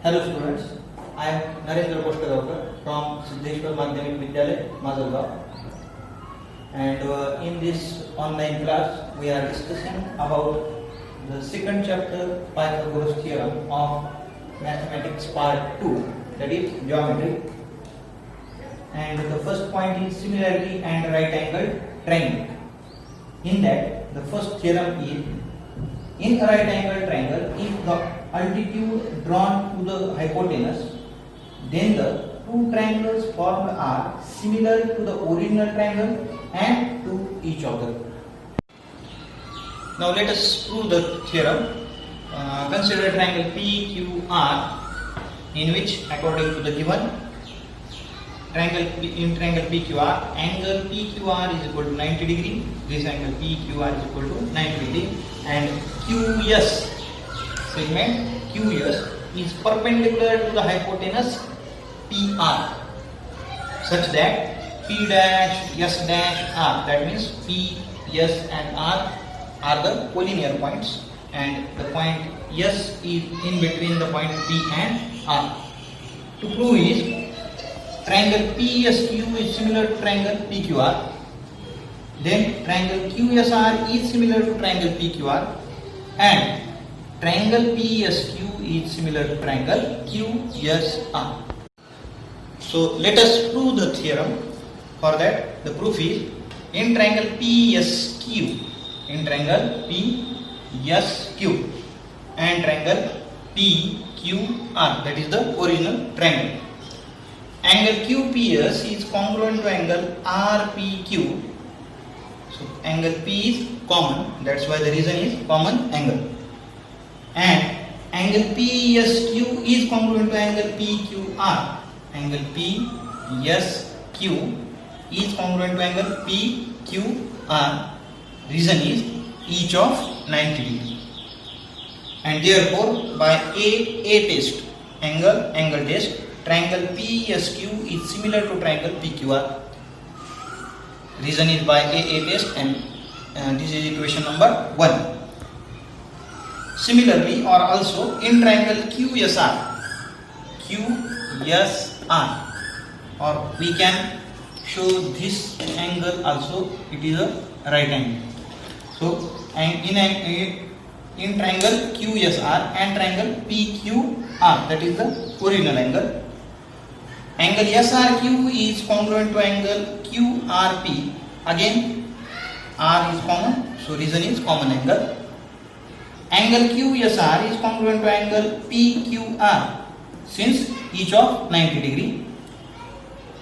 Hello students, I am Narendra Poshtagaonkar from Siddheshwar Madhyamik Vidyalaya, Mazalgaon, and in this online class we are discussing about the second chapter Pythagoras theorem of mathematics part 2, that is geometry, and the first point is similarity and right angled triangle. In that the first theorem is, in a right angled triangle, if the altitude drawn to the hypotenuse, then the two triangles formed are similar to the original triangle and to each other. Now let us prove the theorem. Consider triangle PQR, in which according to the given triangle PQR, angle PQR is equal to 90 degree. This angle PQR is equal to 90 degree, and QS segment QS is perpendicular to the hypotenuse PR, such that P dash S dash R, that means P, S and R are the collinear points, and the point S is in between the point P and R. To prove is, triangle PSQ is similar to triangle PQR, then triangle QSR is similar to triangle PQR, and triangle PSQ is similar to triangle QSR. So let us prove the theorem. For that, the proof is, in triangle PSQ and triangle PQR, that is the original triangle, angle QPS is congruent to angle RPQ. So angle P is common, that's why the reason is common angle. And angle PSQ is congruent to angle PQR. Angle PSQ is congruent to angle PQR. Reason is each of 90 degree. And therefore, by A test, angle test, triangle PSQ is similar to triangle PQR. Reason is by A test, and this is equation number 1. Similarly, or also in triangle QSR, or we can show this angle also, it is a right angle. So, and in triangle QSR and triangle PQR, that is the original angle, angle SRQ is congruent to angle QRP. Again, R is common, so reason is common angle. Angle QSR is congruent to angle PQR, since each of 90 degree.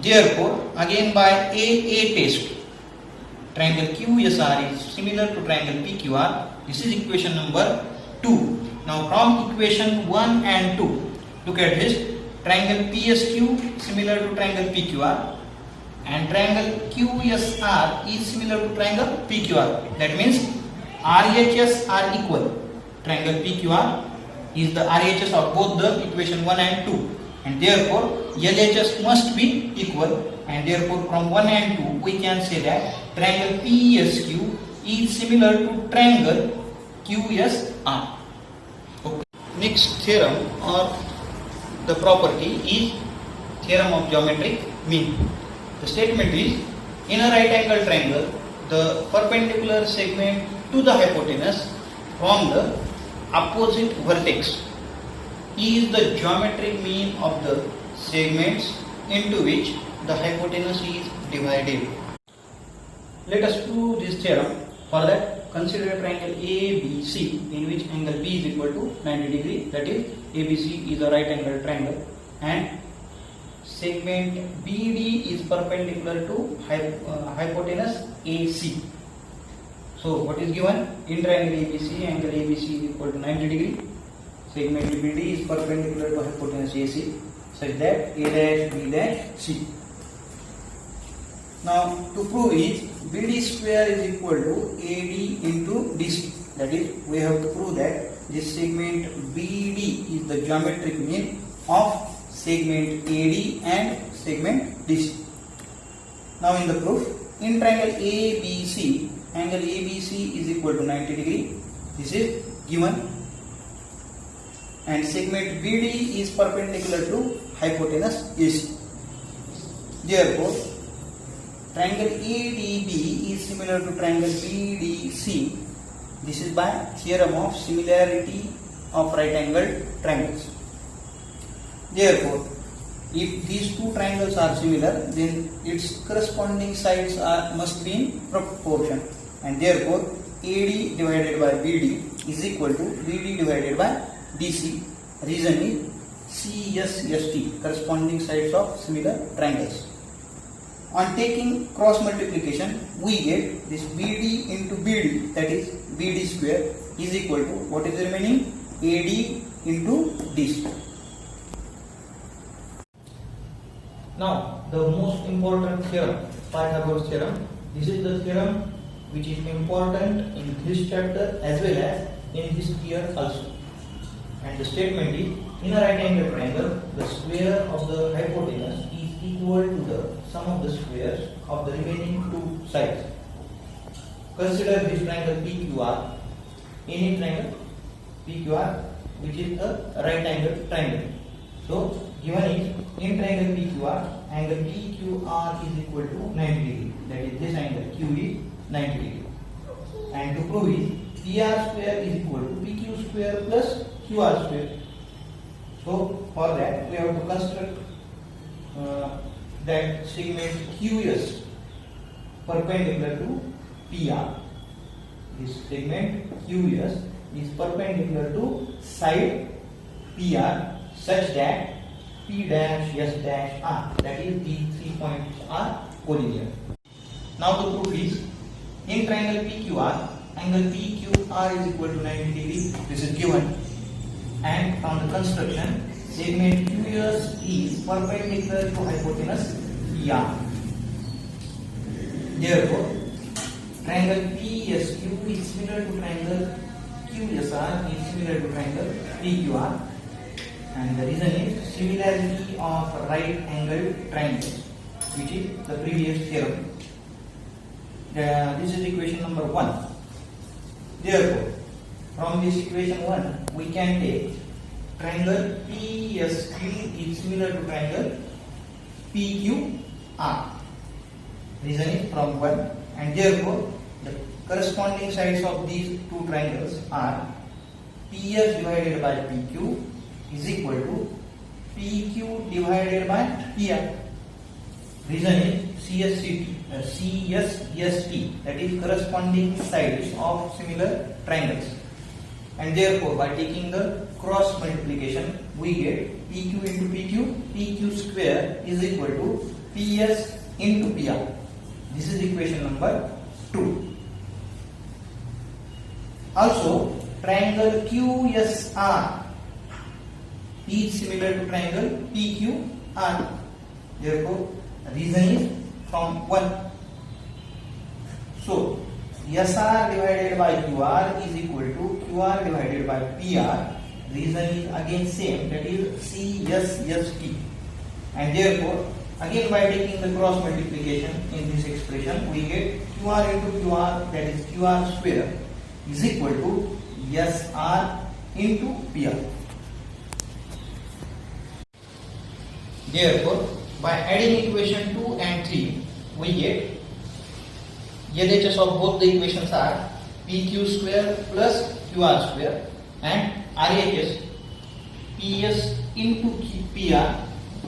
Therefore, again by A test, triangle QSR is similar to triangle PQR. This is equation number 2. Now from equation 1 and 2, look at this. Triangle PSQ similar to triangle PQR, and triangle QSR is similar to triangle PQR. That means RHS are equal. Triangle PQR is the RHS of both the equation 1 and 2, and therefore LHS must be equal, and therefore from 1 and 2 we can say that triangle PSQ is similar to triangle QSR. Okay. Next theorem or the property is theorem of geometric mean. The statement is, in a right angle triangle, the perpendicular segment to the hypotenuse from the opposite vertex is the geometric mean of the segments into which the hypotenuse is divided. Let us prove this theorem. For that, consider triangle ABC, in which angle B is equal to 90 degree, that is ABC is a right angle triangle, and segment BD is perpendicular to hypotenuse AC. So what is given? In triangle ABC, angle ABC is equal to 90 degree, segment BD is perpendicular to hypotenuse AC, such that A dash B dash C. Now to prove is, BD square is equal to AD into DC. That is, we have to prove that this segment BD is the geometric mean of segment AD and segment DC. Now in the proof, in triangle ABC, angle ABC is equal to 90 degree. This is given. and segment BD is perpendicular to hypotenuse AC. Therefore, triangle ADB is similar to triangle BDC. This is by theorem of similarity of right angled triangles. Therefore, if these two triangles are similar, then its corresponding sides must be in proportion, and therefore AD divided by BD is equal to BD divided by DC. Reason is CSST, corresponding sides of similar triangles. On taking cross multiplication, we get this BD into BD, that is BD square, is equal to what is remaining? AD into DC. Now, the most important theorem, Pythagoras theorem. This is the theorem which is important in this chapter as well as in this year also. And the statement is, in a right angle triangle, the square of the hypotenuse is equal to the sum of the squares of the remaining two sides. Consider this triangle PQR, any triangle PQR which is a right angle triangle. So, given is, in triangle PQR, angle PQR is equal to 90 degree. That is, this angle Q is 90 degree. And to prove it, PR square is equal to PQ square plus QR square. So, for that, we have to construct that segment QS perpendicular to PR. This segment QS is perpendicular to side PR such that P dash S dash R, that is these 3 points are collinear. Now the proof is, in triangle PQR, angle PQR is equal to 90 degree. This is given. And from the construction, segment QS is perpendicular to hypotenuse PR. Therefore, triangle PSQ is similar to triangle QSR is similar to triangle PQR. And the reason is similarity of right angled triangles, which is the previous theorem. This is equation number 1. Therefore, from this equation 1, we can take triangle PSQ is similar to triangle PQR. Reason is from 1, and therefore the corresponding sides of these two triangles are PS divided by PQ is equal to PQ divided by PR. Reason is CSST, that is corresponding sides of similar triangles. And therefore, by taking the cross multiplication, we get PQ into PQ, PQ square is equal to PS into PR. This is equation number 2. Also, triangle QSR is similar to triangle PQR. Therefore, reason is from 1. So, SR divided by QR is equal to QR divided by PR. Reason is again same, that is CSST. And therefore, again by taking the cross multiplication in this expression, we get QR into QR, that is QR square, is equal to SR into PR. Therefore, by adding equation 2 and 3, we get LHS of both the equations are PQ square plus QR square, and RHS PS into PR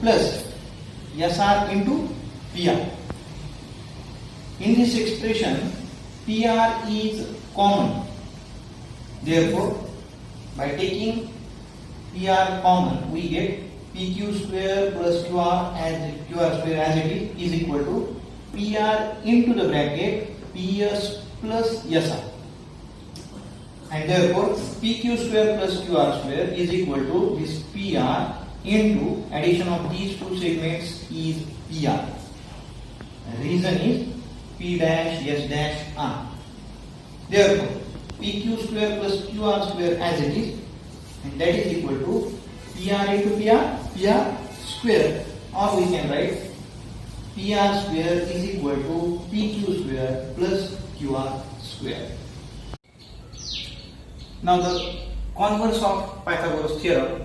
plus SR into PR. In this expression, PR is common. Therefore, by taking PR common, we get PQ square plus QR square as it is equal to PR into the bracket PS plus SR. And therefore, PQ square plus QR square is equal to this PR into addition of these two segments is PR. Reason is P dash S dash R. Therefore, PQ square plus QR square as it is, and that is equal to PR into PR square, or we can write PR square is equal to PQ square plus QR square. Now the converse of Pythagoras theorem.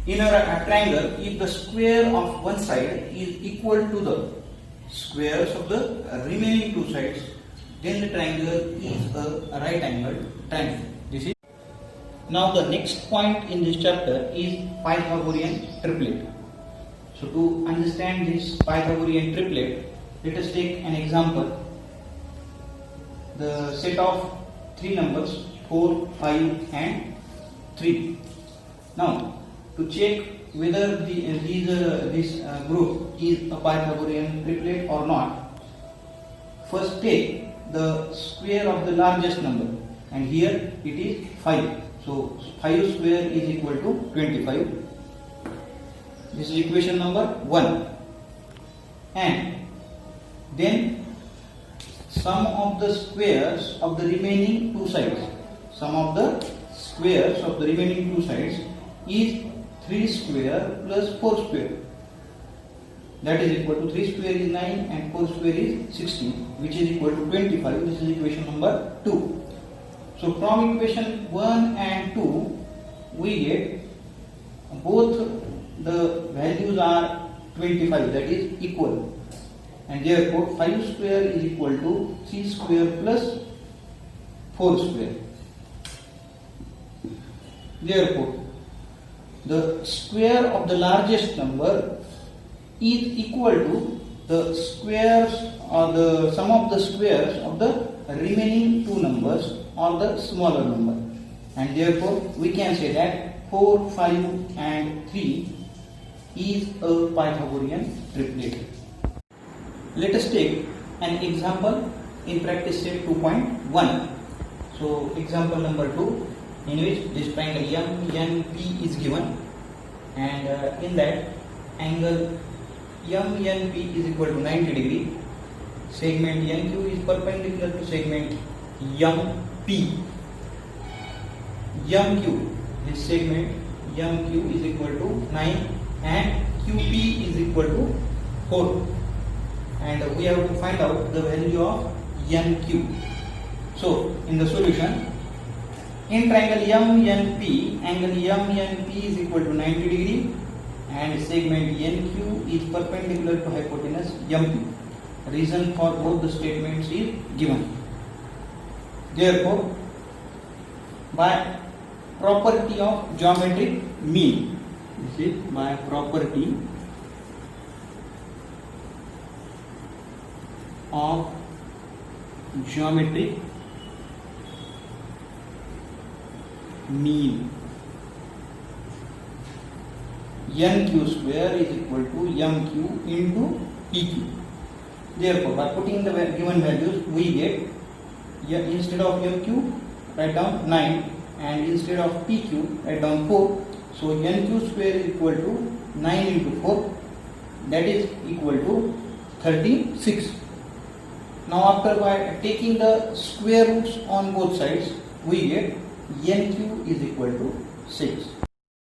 In a triangle, if the square of one side is equal to the squares of the remaining two sides, then the triangle is a right angled triangle. This is now the next point in this chapter is Pythagorean triplet. So to understand this Pythagorean triplet, let us take an example. The set of three numbers 4, 5 and 3. Now to check whether this group is a Pythagorean triplet or not, first take the square of the largest number, and here it is 5. So 5 square is equal to 25. This is equation number 1. And then sum of the squares of the remaining two sides. Sum of the squares of the remaining two sides is 3 square plus 4 square. That is equal to 3 square is 9 and 4 square is 16, which is equal to 25. This is equation number 2. So from equation 1 and 2 we get both the values are 25, that is equal, and therefore 5 square is equal to 3 square plus 4 square. Therefore the square of the largest number is equal to the squares or the sum of the squares of the remaining two numbers or the smaller number, and therefore we can say that 4, 5 and 3 is a Pythagorean triplet. Let us take an example in practice set 2.1. So example number 2, in which this triangle MNP is given, and in that angle MNP is equal to 90 degree. Segment NQ is perpendicular to segment MP. MQ, this segment MQ is equal to 9 and QP is equal to 4, and we have to find out the value of NQ. So in the solution, in triangle MNP, angle MNP is equal to 90 degree and segment NQ is perpendicular to hypotenuse MP. Reason for both the statements is given. Therefore, by property of geometric mean, this is by property of geometric mean, NQ square is equal to MQ into PQ. Therefore, by putting the given values, we get, instead of MQ, write down 9, and instead of PQ, write down 4. So NQ square is equal to 9 into 4, that is equal to 36. Now after by taking the square roots on both sides, we get NQ is equal to 6.